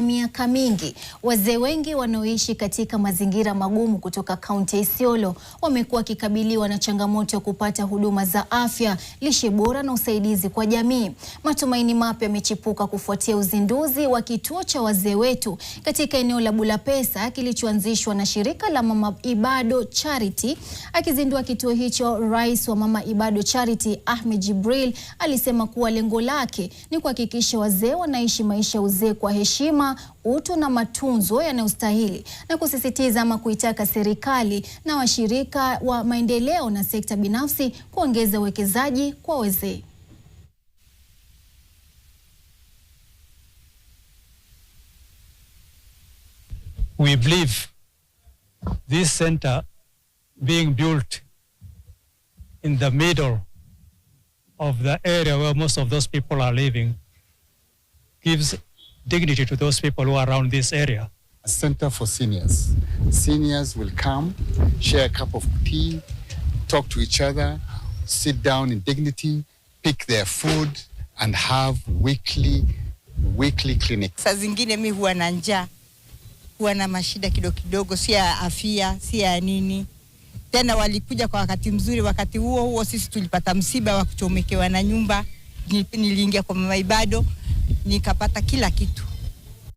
Miaka mingi, wazee wengi wanaoishi katika mazingira magumu kutoka kaunti ya Isiolo wamekuwa wakikabiliwa na changamoto ya kupata huduma za afya, lishe bora na usaidizi kwa jamii. Matumaini mapya yamechipuka kufuatia uzinduzi wa kituo cha Wazee Wetu katika eneo la Bulapesa kilichoanzishwa na shirika la Mama Ibado Charity. Akizindua kituo hicho, Rais wa Mama Ibado Charity Ahmed Jibril alisema kuwa lengo lake ni kuhakikisha wazee wanaishi maisha ya uzee kwa heshima, utu na matunzo yanayostahili, na kusisitiza ama kuitaka serikali na washirika wa maendeleo na sekta binafsi kuongeza uwekezaji kwa wazee. We believe this center being built in the middle of the area where most of those people are living gives dignity to those people who are around this area. A center for seniors. Seniors will come, share a cup of tea, talk to each other, sit down in dignity, pick their food and have weekly clinics. Saa zingine mimi huwa na njaa, huwa na mashida kidogo, si ya afya, si ya nini. Tena walikuja kwa wakati mzuri. Wakati huo sisi tulipata msiba wa kuchomekewa na nyumba. Niliingia kwa Mama Ibado nikapata kila kitu.